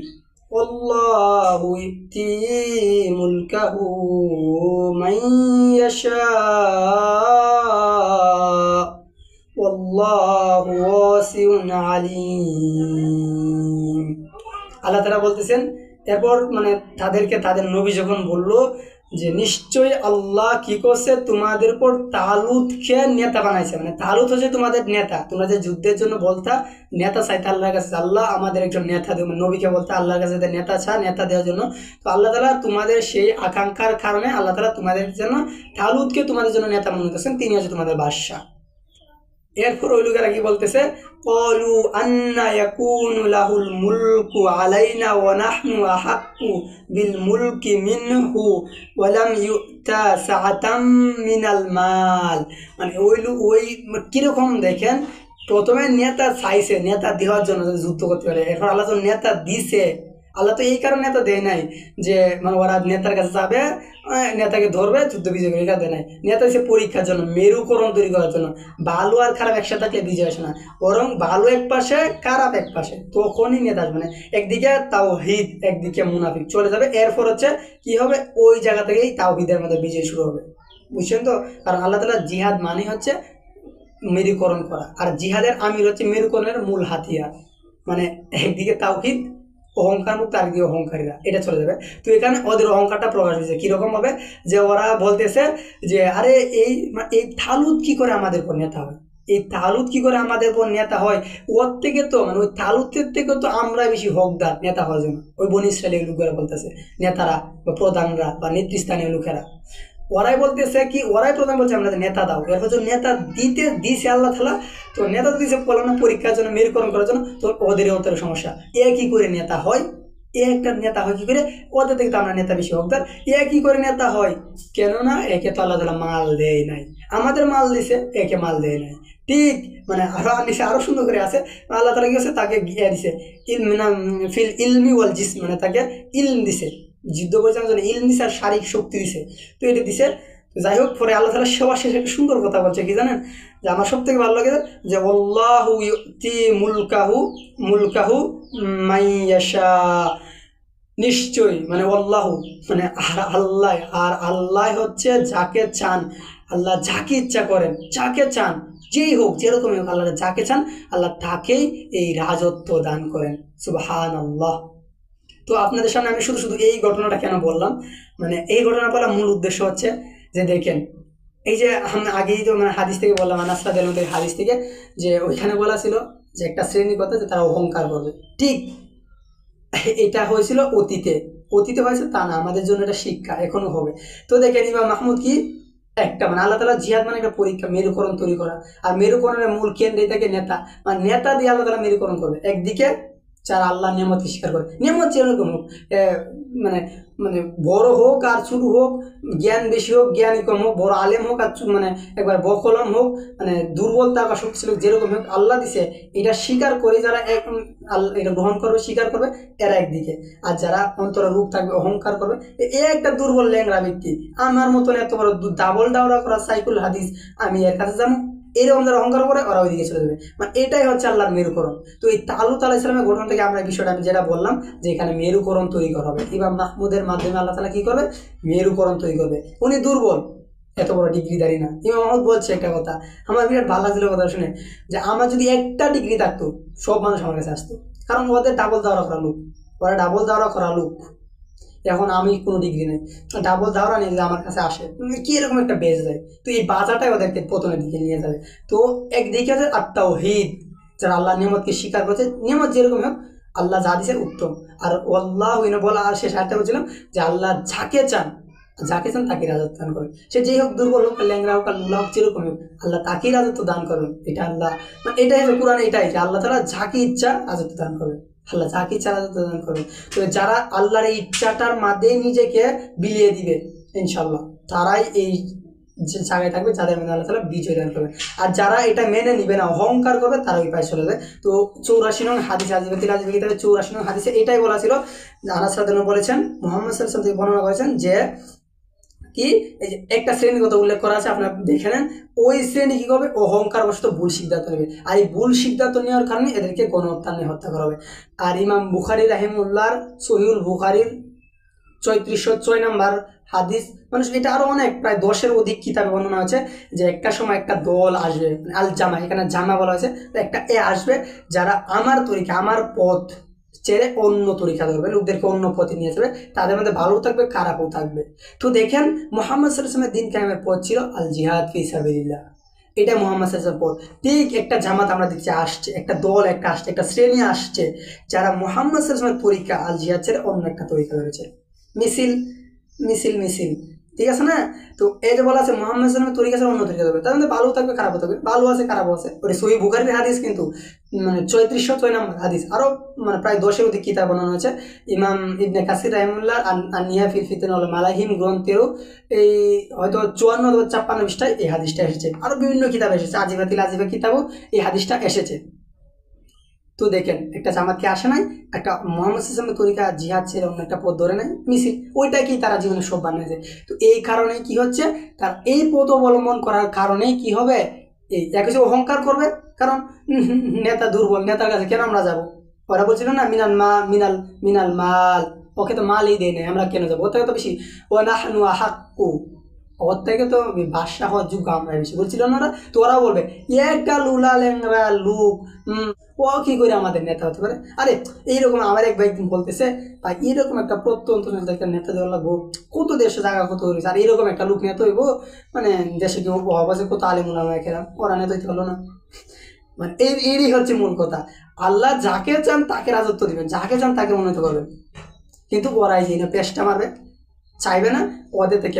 والله يؤتي ملكه من يشاء والله واسع عليم। আল্লাহ তাআলা বলতেছেন এরপর মানে তাদেরকে তাদের নবী যখন বলল যে নিশ্চয়ই আল্লাহ কি করছে তোমাদের উপর তালুতকে নেতা বানাইছে, মানে তালুত হচ্ছে তোমাদের নেতা। তোমরা যে যুদ্ধের জন্য বলতা নেতা চাইতে আল্লাহর কাছে, আল্লাহ আমাদের একজন নেতা দেব, নবীকে বলতে আল্লাহর কাছে নেতা চা, নেতা দেওয়ার জন্য। তো আল্লাহ তাআলা তোমাদের সেই আকাঙ্ক্ষার কারণে আল্লাহ তাআলা তোমাদের জন্য তালুতকে তোমাদের জন্য নেতা মনে করছেন, তিনি হচ্ছে তোমাদের বাদশা। এরপর ওই লোকেরা কি বলতেছে, ক্বালু আন্না ইয়াকুনু লাহুল মুলকু আলাইনা ওয়া নাহনু আহাক্কু বিল মুলকি মিনহু ওয়া লাম ইউতা সাআতাম মিনাল মাল। মানে ওই কিরকম দেখেন, প্রথমে নেতা চাইছে, নেতা দেওয়ার জন্য যুদ্ধ করতে পারে, এরপর আল্লাহ তো নেতা দিছে। আল্লাহ তো এই কারণে নেতা দেয় নাই যে মানে ওরা নেতার কাছে যাবে, নেতাকে ধরবে, যুদ্ধ বিজয় করে, এটা দেয় নাই। নেতা হচ্ছে পরীক্ষার জন্য, মেরুকরণ তৈরি করার জন্য। ভালো আর খারাপ একসাথে থাকলে বিজয় আসে না, বরং ভালো এক পাশে খারাপ এক পাশে, তখনই নেতা আসবে। না একদিকে তাওহীদ একদিকে মুনাফিক চলে যাবে, এরপর হচ্ছে কি হবে, ওই জায়গা থেকেই তাওহীদের মধ্যে বিজয় শুরু হবে। বুঝছেন তো? কারণ আল্লাহ তাআলা জিহাদ মানে হচ্ছে মেরুকরণ করা, আর জিহাদের আমির হচ্ছে মেরুকরণের মূল হাতিয়ার। মানে একদিকে তাওহীদ অহংকার মুক্ত, আরেকদিকে অহংকারীরা, এটা চলে যাবে। তো এখানে ওদের অহংকারটা প্রকাশ হয়েছে কিরকম হবে, যে ওরা বলতেছে যে আরে এই তালুত কি করে আমাদের উপর নেতা হয়, এই তালুত কি করে আমাদের উপর নেতা হয়, ওর থেকে তো মানে ওই তালুতের থেকে তো আমরা বেশি হকদার নেতা হওয়ার জন্য। ওই বনী ইসরাইলের লোকেরা বলতেছে, নেতারা বা প্রধানরা বা নেতৃস্থানীয় লোকেরা, ওরাই বলতেছে কি, ওরাই প্রধান বলছে আমরা নেতা দাও। এরপর নেতা দিছে আল্লাহ তাআলা, তো নেতা দিয়েছে বললাম না পরীক্ষার জন্য, মেরুকরণ করার জন্য। তো ওদের অন্তরের সমস্যা, কি করে নেতা হয়, একটা নেতা হয় কি করে, ওদের থেকে তো আমরা নেতা বেশি হকদার, কি করে নেতা হয়, কেননা একে তো আল্লাহ তাআলা মাল দেয় নাই, আমাদের মাল দিছে, একে মাল দেয় নাই। ঠিক মানে আরো সুন্দর করে আছে, আল্লাহ তাআলা কি আছে, তাকে দিছে ফিল ইলমি ওয়াল জিসম, মানে তাকে ইলম দিছে, যুদ্ধ পরিচালনার জন্য ইলম দিছে আর শারীরিক শক্তি দিছে। তো এটা দিছে। যাই হোক, পরে আল্লাহ তাআলা সবার শেষে একটা সুন্দর কথা বলছে, কি জানেন, যে আমার সব থেকে ভালো লাগে যে আল্লাহু ইউতি মুলকাহু মাইয়াশা, নিশ্চয়ই মানে আল্লাহু মানে আল্লাহ, আর আল্লাহ হচ্ছে যাকে চান, আল্লাহ যাকে ইচ্ছা করেন, যাকে চান, যেই হোক যেরকমই হোক, আল্লাহ যাকে চান আল্লাহ তাকেই এই রাজত্ব দান করেন। সুবহানাল্লাহ। তো আপনাদের সামনে আমি শুধু শুধু এই ঘটনাটা কেন বললাম, মানে এই ঘটনা বলার মূল উদ্দেশ্য হচ্ছে যে দেখেন, এই যে আমি আগেই তো মানে হাদিস থেকে বললাম, আনাস রাদিয়াল্লাহু আনহু হাদিস থেকে, যে ওইখানে বলা ছিল যে একটা শ্রেণীর কথা, যে তারা অহংকার করবে। ঠিক এটা হয়েছিল অতীতে হয়েছে তা না, আমাদের জন্য এটা শিক্ষা, এখনো হবে। তো দেখেন ইমাম মাহমুদ কি একটা মানে আল্লাহ তাআলা জিহাদ মানে একটা পরীক্ষা, মেরুকরণ তৈরি করা, আর মেরুকরণের মূল কেন্দ্রে থাকে নেতা, মানে নেতা দিয়ে আল্লাহ তাআলা মেরুকরণ করবে। একদিকে যারা আল্লাহ নিয়ামতকে স্বীকার করে, নিয়ামত যেরকম হোক, মানে মানে বড় হোক আর ছোট হোক, জ্ঞান বেশি হোক জ্ঞানী কম হোক, বড় আলেম হোক আর মানে একবার বকলম হোক, মানে দুর্বলতা বা শক্তিশালী হোক, যেরকম হোক আল্লাহ দিছে, এটা স্বীকার করে যারা আল্লাহ এটা গ্রহণ করবে, স্বীকার করবে, এরা একদিকে। আর যারা অন্তরে রূপ থাকবে, অহংকার করবে, একটা দুর্বল ল্যাংরা ব্যক্তি, আমার মতন এত বড় ডাবল দাওরা করা সাইকুল হাদিস, আমি এর কাছে যাবো, এরকম যারা অহংকার করে ওরা ওইদিকে চলে যাবে। মানে এটাই হচ্ছে আল্লাহর মেরুকরণ। তো এই তালুত আলাইহিস সালামের ঘটনা থেকে আমরা এই বিষয়টা আমি যেটা বললাম, যে এখানে মেরুকরণ তৈরি করা হবে, ইমাম মাহমুদের মাধ্যমে আল্লাহ তাআলা কি করবে, মেরুকরণ তৈরি করবে। উনি দুর্বল, এত বড় ডিগ্রিধারী না। ইমাম মাহমুদ বলছে একটা কথা, আমার বিরাট ভালো লাগছিল কথা শুনে, যে আমার যদি একটা ডিগ্রি থাকতো সব মানুষ আমার কাছে আসতো, কারণ ওদের ডাবল দাওরা করা লোক, ওরা ডাবল দাওরা করা লোক। এখন আমি কোনো ডিগ্রি নেই, ডাবল দাওরা নিয়ে যদি আমার কাছে আসে, কি এরকম একটা বেজ যায়, তো এই বাজারটাই ওদেরকে পতনের দিকে নিয়ে যাবে। তো একদিকে হচ্ছে আত-তাওহীদ, যারা আল্লাহ নিয়ামতকে স্বীকার করছে, নিয়ামত যেরকম হোক আল্লাহ যা দিয়েছে উত্তম। আর আল্লাহ বলা, আর শেষ আরেকটা বলছিলাম যে আল্লাহ যাকে চান তাকে রাজত্ব দান করেন, সে যেই হোক, দুর্বল হোক, ল্যাংরা হোক, আর লুলা হোক, যেরকম হোক, আল্লাহ তাকেই রাজত্ব দান করেন। এটা আল্লাহ, মানে এটাই হচ্ছে কোরআন, এটাই যে আল্লাহ তাআলা যাকে ইচ্ছা রাজত্ব দান করবেন, আল্লাহ যাকে ইচ্ছা রাজত্ব দান করবেন। তো যারা আল্লাহর এই ইচ্ছাটার মাধ্যমে নিজেকে বিলিয়ে দিবে ইনশাল্লাহ, তারাই এই যে জায়গায় থাকবে, যাদের মধ্যে আল্লাহ তাআলা বিজয় দান করবে। আর যারা এটা মেনে নিবে না, অহংকার করবে, তারা ওই পায়ে চলে যাবে। তো 84 নং হাদিস, আজিবাতিল আজিবা কিতাবে 84 নং হাদিসে এটাই বলা ছিল। আনাস রাদিয়াল্লাহু বলেছেন, মুহাম্মদ সাল্লাল্লাহু আলাইহি ওয়াসাল্লাম থেকে বর্ণনা করেছেন যে কি, এই যে একটা শ্রেণীর কথা উল্লেখ করা আছে, আপনারা দেখে নেন। ওই শ্রেণী কি করবে, অহংকার বশত ভুল সিদ্ধান্ত নেবে, আর এই ভুল সিদ্ধান্ত নেওয়ার কারণে এদেরকে গণহত্যা নিয়ে হত্যা করা হবে। আর ইমাম বুখারী রাহিমাহুল্লাহর সহিহুল বুখারীর 3406 নম্বর হাদিস, মানুষ এটা আরো অনেক, প্রায় 10-এর অধিক কিতাবে বর্ণনা আছে যে একটা সময় একটা দল আসবে, আল জামা, এখানে জামা বলা হয়েছে, একটা আসবে যারা আমার তরিকা, আমার পথ ছেড়ে অন্য তরিকা ধরবে, লোকদেরকে অন্য পথে নিয়ে যাবে, তাদের মধ্যে ভালো থাকবে, খারাপও থাকবে। তো দেখেন মুহাম্মদ সাল্লাল্লাহু আলাইহি ওয়াসাল্লামের দিন কায়েমের পথ ছিল আল জিহাদ ফি সাবিলিল্লাহ, এটা মুহাম্মদ সাল্লাল্লাহু আলাইহি ওয়াসাল্লামের পথ। ঠিক একটা জামাত আমরা দেখছি আসছে, একটা দল একটা আসছে, একটা শ্রেণী আসছে, যারা মুহাম্মদ সাল্লাল্লাহু আলাইহি ওয়াসাল্লামের তরিকা আল জিহাদ ছেড়ে অন্য একটা তরিকা ধরেছে। মিছিল মিছিল মিছিল, ঠিক আছে না? তো এই যে বলা আছে মুহাম্মদ সাল্লাল্লাহু আলাইহি ওয়াসাল্লামের তরিকা ছাড়া অন্য তরিকা ধরবে, তার মধ্যে ভালো থাকবে, খারাপও থাকবে, ভালো আছে খারাপও আছে। ওটা সহিহ বুখারীর হাদিস, কিন্তু মানে 3406 নম্বর হাদিস। আরো মানে প্রায় 10-এর অধিক কিতাব বানানো হয়েছে। ইমাম ইবনে কাসির রাহিমাহুল্লাহ আন-নিহা ফিল ফিতান ওয়াল মালাহিম গ্রন্থেও এই হয়তো 54 অথবা 56 পৃষ্ঠায় এই হাদিসটা এসেছে। আরো বিভিন্ন কিতাব এসেছে, আজিবাতিল আজিবা কিতাবও এই হাদিসটা এসেছে। তো দেখেন, একটা জামাতকে আসে নাই, একটা মুহাম্মদ সাল্লাল্লাহু আলাইহি ওয়াসাল্লামের তরিকা জিহাদ ছেড়ে অন্য একটা পথ ধরে নাই, মিছিল, ওইটাকেই তারা জীবনে সব বানিয়েছে। তো এই কারণে কি হচ্ছে, তার এই পথ অবলম্বন করার কারণে কি হবে, এই এক হচ্ছে অহংকার করবে, কারণ নেতা দুর্বল, নেতার কাছে কেন আমরা যাব? ওরা বলছিল না মিনাল মা মিনাল মিনাল মাল, ওকে তো মালই দেয় নাই, আমরা কেন যাবো? ওর থেকে তো বেশি, ও নাহনু আহাক্কু, ওর থেকে তো বাদশাহ হওয়ার যোগ্য আমরা বেশি, বলছিল না ওরা? তো ওরা বলবে একটা লুলা ল্যাংরা লুক, ও কি করে আমাদের নেতা হতে পারে? আরে এইরকম আমার এক ভাই একদিন বলতেছে, ভাই এরকম একটা প্রত্যন্ত একটা নেতা দেওয়া লাগবো, কত দেশে জায়গা কত হয়েছে, আর এরকম একটা লোক নেতা হইব, মানে দেশে কেউ অভাব আছে, কত আলিমুল আমায় খেলাম, ওরা নেতা হইতে হলো না। মানে এরই হচ্ছে মূল কথা, আল্লাহ যাকে চান তাকে রাজত্ব দিবেন, যাকে চান তাকে উন্নত করবেন। কিন্তু ওরাই যে না পেশটা মারবে, চাইবে না, ওদের থেকে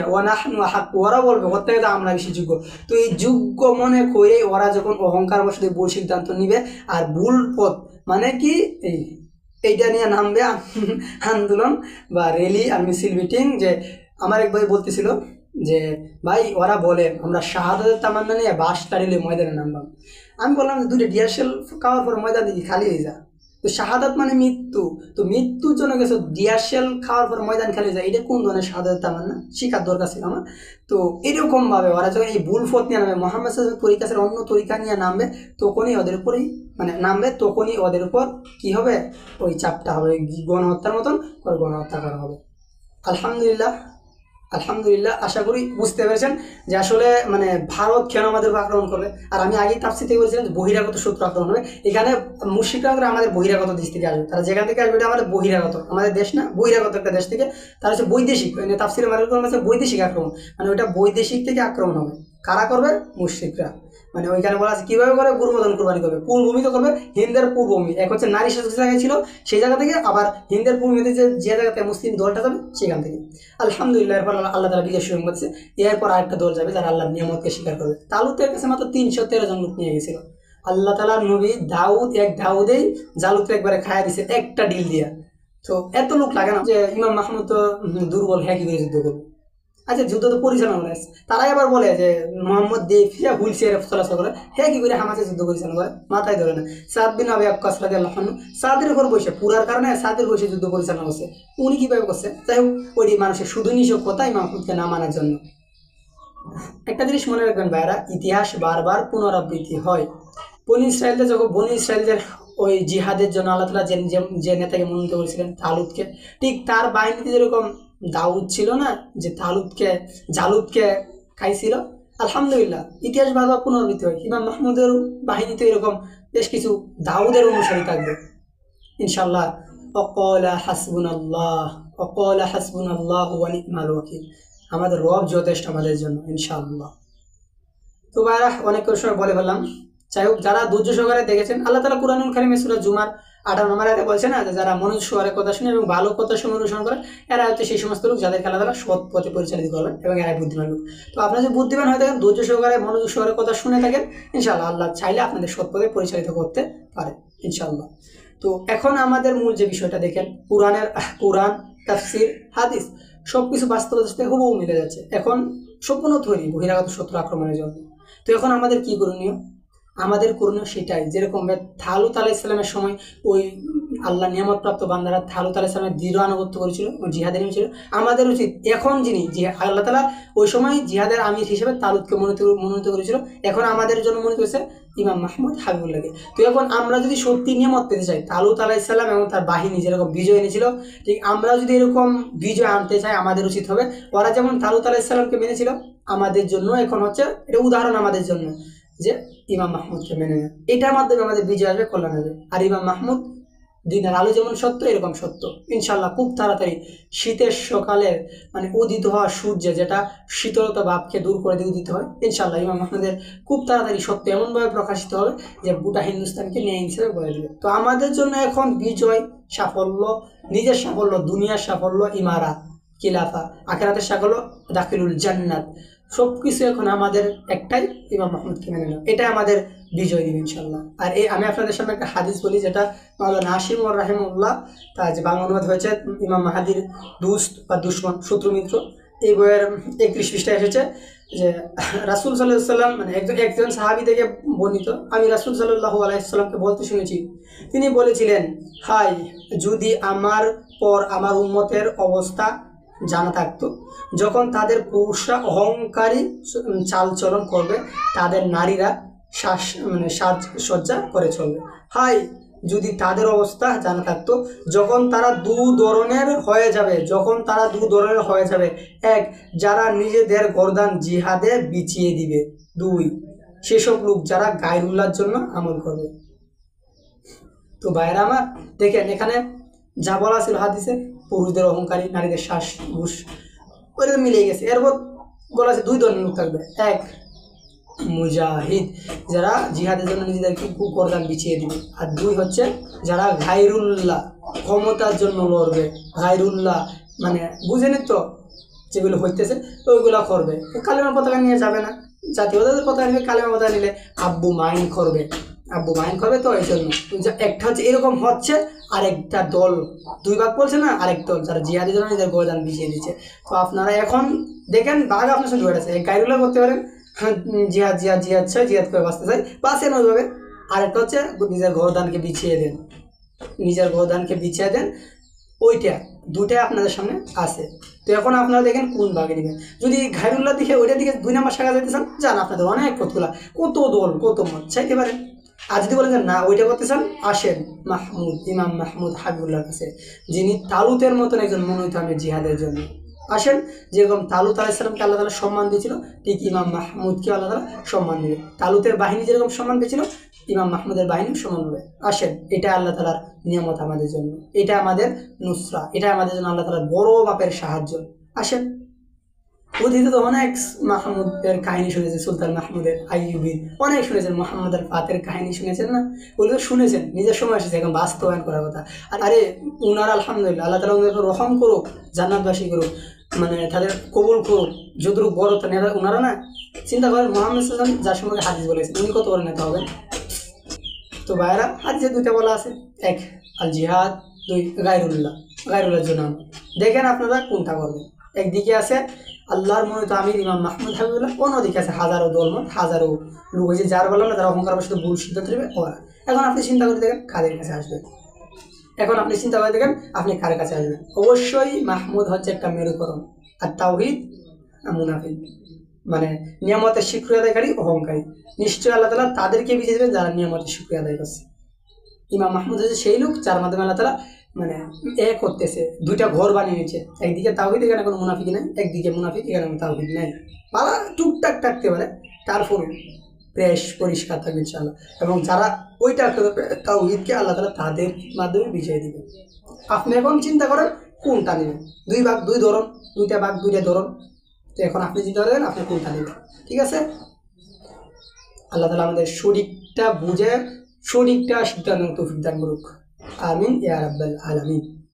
ওরা বলবে ওর থেকে তো আমরা বেশি যোগ্য। তো এই যোগ্য মনে করে ওরা যখন অহংকার বসে ভুল সিদ্ধান্ত নিবে, আর ভুল পথ মানে কি এইটা নিয়ে নামবে আন্দোলন বা র্যালি আর মিছিল মিটিং। যে আমার এক ভাই বলতেছিল যে ভাই ওরা বলে আমরা শাহাদাতের তামান্না নিয়ে বাস টাড়িলে ময়দানে নামবাম। আমি বললাম দুটো ডিয়ারশেল খাওয়ার পর ময়দান দিকে খালি হয়ে যা, তো শাহাদাত মানে মৃত্যু, তো মৃত্যুর জন্য গেছো, ডিয়ারশেল খাওয়ার পর ময়দান খালি যায়, এটা কোন ধরনের শাহাদাত তামান্না? শিখার দরকার ছিল আমার। তো এরকম ভাবে ওরা যখন এই ভুল পথ নিয়ে নামবে, মুহাম্মদ সাল্লাল্লাহু আলাইহি ওয়াসাল্লামের তরিকা অন্য তরিকা নিয়ে নামবে, তখনই ওদের উপরেই মানে নামবে, তখনই ওদের উপর কি হবে, ওই চাপটা হবে, গণহত্যার মতন গণহত্যা করা হবে। আলহামদুলিল্লাহ, আলহামদুলিল্লাহ, আশা করি বুঝতে পেরেছেন যে আসলে মানে ভারত কেন আমাদের আক্রমণ করবে। আর আমি আগেই তাফসীর থেকে বলেছিলাম যে বহিরাগত শত্রু আক্রমণ হবে। এখানে মুশরিকরা আমাদের বহিরাগত দেশ থেকে আসবে, তারা যেখান থেকে আসবে এটা আমাদের বহিরাগত, আমাদের দেশ না, বহিরাগত একটা দেশ থেকে। তারা হচ্ছে বৈদেশিক, মানে তাফসীরে বৈদেশিক আক্রমণ, মানে ওইটা বৈদেশিক থেকে আক্রমণ হবে। কারা করবে? মুশরিকরা। মানে ওইখানে বলা আছে কিভাবে করে, গুরুমদন কুরবানি করবে, পূর্বভূমি তো করবে, হিন্দের পূর্বভূমি, এক হচ্ছে নারী শাসক জায়গায় ছিল সেই জায়গা থেকে, আবার হিন্দের পূর্বভূমিতে যে জায়গাতে মুসলিম দলটা যাবে সেখান থেকে। আলহামদুলিল্লাহ, এরপর আল্লাহ তাআলা বিজয় শুরু করছে। এরপর আরেকটা দল যাবে যারা আল্লাহর নিয়ামতকে স্বীকার করবে। তালুতের কাছে মাত্র 313 জন লোক নিয়ে গেছিল। আল্লাহ তাআলার নবী দাউদেই জালুতকে একবারে খায়া দিছে একটা ডিল দিয়া। তো এত লোক লাগে না যে ইমাম মাহমুদ তো দুর্বল, হ্যাঁ কি করে যুদ্ধ করবে? আচ্ছা, যুদ্ধ তো পরিচালনা করে, তারাই আবার বলে যে মোহাম্মদ দেফিয়া হুইল চেয়ারে চলাচল করে, হ্যাঁ কি করে হামাসে যুদ্ধ পরিচালনা করে? মাথায় ধরে না। সাদ বিন আবি ওয়াক্কাস রাদিয়াল্লাহু আনহু সাদের উপর বসে, পুরার কারণে সাদের বসে যুদ্ধ পরিচালনা করছে। উনি কিভাবে করছে? যাই হোক, ওই মানুষের শুধু নিছক কথা ইমাম মাহমুদকে না মানার জন্য। একটা জিনিস মনে রাখবেন ভাইরা, ইতিহাস বারবার পুনরাবৃত্তি হয়। বনি ইসরায়েলদের ওই জিহাদের জন্য আল্লাহ তাআলা যে নেতাকে মনোনীত করেছিলেন তালুতকে, ঠিক তার বাহিনীতে যেরকম দাউদ ছিল না, যে জালুতকে খাইছিল। আলহামদুলিল্লাহ, ইতিহাস বারবার পুনরাবৃত্তি হয়। ইমাম মাহমুদের বাহিনীতে এরকম বেশ কিছু দাউদের অনুসারী থাকবে ইনশাআল্লাহ। ওয়াকালা হাসবুনাল্লাহু ওয়া নি'মাল ওয়াকিল, আমাদের রব যথেষ্ট আমাদের জন্য ইনশাআল্লাহ। তো ভাইরা অনেক সময় বলে ফেললাম। যাই হোক, যারা ধৈর্য সহকারে দেখেছেন, আল্লাহ তাআলা কুরআনুল কারীমে সূরা জুমার 18 নম্বর আয়াতে বলছে না যে যারা মনোযোগ সহকারে কথা শুনে এবং ভালো কথা শুনে অনুসরণ করে এরা হচ্ছে সেই সমস্ত লোক যাদেরকে আল্লাহ তাআলা সৎ পথে পরিচালিত করবেন এবং এরাই বুদ্ধিমান লোক। তো আপনারা যদি বুদ্ধিমান হয়ে থাকেন, ধৈর্য সহকারে মনোযোগ সহকারে কথা শুনে থাকেন, ইনশাআল্লাহ আল্লাহ চাইলে আপনাদের সৎ পথে পরিচালিত করতে পারে ইনশাআল্লাহ। তো এখন আমাদের মূল যে বিষয়টা দেখেন, কোরআন, তাফসীর, হাদিস সবকিছু বাস্তবতার সাথে হুবহু মিলে যাচ্ছে। এখন সম্পূর্ণ তৈরি বহিরাগত শত্রু আক্রমণের জন্য। তো এখন আমাদের কি করণীয়? আমাদের করণীয় সেটাই, যেরকম তালুত আলাইহিস সালামের সময় ওই আল্লাহ নিয়ামত প্রাপ্ত বান্দারা তালুত আলাইহিস সালামের দৃঢ় আনুগত্য করেছিল, জিহাদের নেমে ছিল। আমাদের উচিত এখন যিনি আল্লাহ তাআলা ওই সময় জিহাদের আমির হিসেবে তালুতকে মনোনীত করেছিল, এখন আমাদের জন্য মনোনীত করেছে ইমাম মাহমুদ হাবিবুল্লাহকে। তো এখন আমরা যদি সত্যি নিয়ামত পেতে চাই, তালুত আলাইহিস সালাম এবং তার বাহিনী যেরকম বিজয় এনেছিল, ঠিক আমরা যদি এরকম বিজয় আনতে চাই, আমাদের উচিত হবে ওরা যেমন তালুত আলাইহিস সালামকে মেনেছিল, আমাদের জন্য এখন হচ্ছে এটা উদাহরণ আমাদের জন্য যে ইমাম মাহমুদকে মেনে নেয়। এটার মাধ্যমে আমাদের বিজয় আসবে, কল্যাণ হবে। আর ইমাম মাহমুদ দিনের আলো যেমন সত্য, এরকম সত্য ইনশাল্লাহ। খুব তাড়াতাড়ি শীতের সকালের মানে উদিত হওয়া সূর্য যেটা শীতলতা ভাবকে দূর করে দিয়ে উদিত হয়, ইনশাল্লাহ ইমাম মাহমুদের খুব তাড়াতাড়ি সত্য এমনভাবে প্রকাশিত হবে যে গোটা হিন্দুস্তানকে ন্যায় হিসেবে গড়ে দেবে। তো আমাদের জন্য এখন বিজয়, সাফল্য, নিজের সাফল্য, দুনিয়ার সাফল্য, ইমারাত, খিলাফা, আখিরাতের সাফল্য, দাখিলুল জান্নাত, সবকিছু এখন আমাদের একটাই, ইমাম মাহমুদকে মেনে নেওয়া। এটা আমাদের বিজয় দিন ইনশাল্লাহ। আর আমি আপনাদের সামনে একটা হাদিস বলি, যেটা মাওলানা নাসিম রাহিমাহুল্লাহ তার যে বাংলা অনুবাদ হয়েছে ইমাম মাহাদির দুস্ত বা দুশ্মন, শত্রু মিত্র, এই বইয়ের 31 পৃষ্ঠায় এসেছে যে রাসূল সাল্লাল্লাহু আলাইহি ওয়াসাল্লাম মানে একজন সাহাবী থেকে বর্ণিত, আমি রাসূল সাল্লাল্লাহু আলাইহি ওয়াসাল্লামকে বলতে শুনেছি, তিনি বলেছিলেন, হাই যদি আমার পর আমার উম্মতের অবস্থা জানা থাকতো, যখন তাদের পুরুষরা অহংকারী চালচলন করবে, তাদের নারীরা সাজসজ্জা করে চলবে। হাই যদি তাদের অবস্থা জানা থাকতো, যখন তারা দু ধরনের হয়ে যাবে, এক, যারা নিজেদের গর্দান জিহাদে বিছিয়ে দিবে, দুই, সেসব লোক যারা গায়রুল্লাহর জন্য আমল করবে। তো ভাইরা আমার দেখেন, এখানে যা বলা ছিল হাদিসে, পুরুষদের অহংকারী, নারীদের শ্বাস ঘুষ, ওইটা মিলে গেছে। এরপর বলা আছে দুই ধরনের লোক থাকবে, এক মুজাহিদ, যারা জিহাদের জন্য নিজেদেরকে গর্দান বিছিয়ে দিবে, আর দুই হচ্ছে যারা গায়রুল্লাহ, ক্ষমতার জন্য লড়বে। গায়রুল্লাহ মানে বুঝেনি তো, যেগুলো হইতেছে তো ওইগুলো করবে। কালেমার পতাকা নিয়ে যাবে না, জাতীয়তাদের পতাকা নিয়ে, কালেমার পতাকা নিলে আব্বু মাইন করবে। তো এই জন্য একটা হচ্ছে এরকম হচ্ছে, আরেকটা দল, দুই ভাগ বলছে না, আরেক দল যারা জিহাদের জন্য নিজের গর্দান বিছিয়ে দিচ্ছে। তো আপনারা এখন দেখেন ভাগ আপনার সঙ্গে হয়ে আছে, গায়রুল্লাহ করতে পারেন, জিহাদ করে বাঁচতে চাই, বাঁচেন ওইভাবে। আরেকটা হচ্ছে নিজের গর্দানকে বিছিয়ে দেন, ওইটা দুটাই আপনাদের সামনে আছে। তো এখন আপনারা দেখেন কোন ভাগে নেবেন। যদি গায়রুল্লাহ দিকে ওইটার দিকে 2 নম্বর শাখা যেতে চান, যান, আপনাদের অনেক কতগুলা, কত দল, কত মত চাইতে পারেন। আর যদি বলেন যে না ওইটা করতে চান, আসেন ইমাম মাহমুদ হাবিবুল্লাহর কাছে, যিনি তালুতের মতন একজন মনোনীত হবে জিহাদের জন্য। আসেন, যেরকম তালুত আলাইহিস সালামকে আল্লাহ তাআলা সম্মান দিয়েছিল, ঠিক ইমাম মাহমুদকে আল্লাহ তাআলা সম্মান দিবে। তালুতের বাহিনী যেরকম সম্মান পেয়েছিল, ইমাম মাহমুদের বাহিনী সমান হবে। আসেন, এটা আল্লাহ তাআলার নিয়ামত আমাদের জন্য, এটা আমাদের নুসরা, এটা আমাদের জন্য আল্লাহ তাআলার বড় মাপের সাহায্য। আসেন, অতীতে তো অনেক মাহমুদের কাহিনী শুনেছেন, সুলতান মাহমুদের, আইয়ুবীর, অনেক শুনেছেন, মোহাম্মদ আল ফাতের কাহিনী শুনেছেন না, ওগুলো শুনেছেন, নিজের সময় এসেছে, এখন বাস্তবায়ন করার কথা। আরে উনারা আলহামদুলিল্লাহ, আল্লাহ তাআলা ওনাদেরকে রহম করুক, জান্নাতবাসী করুক, মানে তাদের কবুল করুক, যতটুকু বড় ওনারা না, চিন্তা করেন মুহাম্মদ সাল্লাল্লাহু আলাইহি ওয়াসাল্লাম যার সম্পর্কে হাদিস বলেছেন, উনি কত বড় নেতা হবেন। তো ভাইরা, হাদিসে 2টা বলা আছে, এক আল জিহাদ, 2 গায়রুল্লাহর জন্য। দেখেন আপনারা কোনটা করবেন। একদিকে আছে আল্লাহর মনোনীত আমির ইমাম মাহমুদ হাবিবুল্লাহ, অন্যদিকে আছে হাজারো দলমত, হাজারো লোক, হয়েছে যার বললাম না, তারা অহংকার বসে ভুল সিদ্ধান্ত নেবে ওরা। এখন আপনি চিন্তা করে দেখেন কাদের কাছে আসবেন, আপনি কার কাছে আসবেন। অবশ্যই মাহমুদ হচ্ছে একটা মেরুকরণ, আর তাওহীদ মুনাফিক, মানে নিয়ামতের স্বীকৃতি আদায়কারী, অহংকারী। নিশ্চয়ই আল্লাহ তাআলা তাদেরকে বিজয় দেবেন যারা নিয়ামতের স্বীকৃতি আদায় করছে। ইমাম মাহমুদ হচ্ছে সেই লোক যার মাধ্যমে আল্লাহ তাআলা মানে করতেছে, 2টা ঘর বানিয়ে নিচ্ছে, একদিকে তাওহীদ, এখানে কোনো মুনাফিক নেই, একদিকে মুনাফিক, এখানে কোনো তাওহীদ নেই। বাবা টুকটাক থাকতে পারে, তারপর বেশ পরিষ্কার থাকবে ইনশাআল্লাহ। এবং যারা ওইটা তাওহীদকে, আল্লাহ তাআলা তাদের মাধ্যমে বিজয় দিবে। আপনি এখন চিন্তা করেন কোনটা নেবেন। 2 ভাগ 2 ধরন, 2টা ভাগ 2টা ধরন। তো এখন আপনি চিন্তা করেন আপনি কোনটা নেবেন, ঠিক আছে? আল্লাহ তাআলা আমাদের সঠিকটা বুঝে সঠিকটা সিদ্ধান্ত তৌফিক দান করুক। আমিন ইয়া রাব্বাল আলামিন।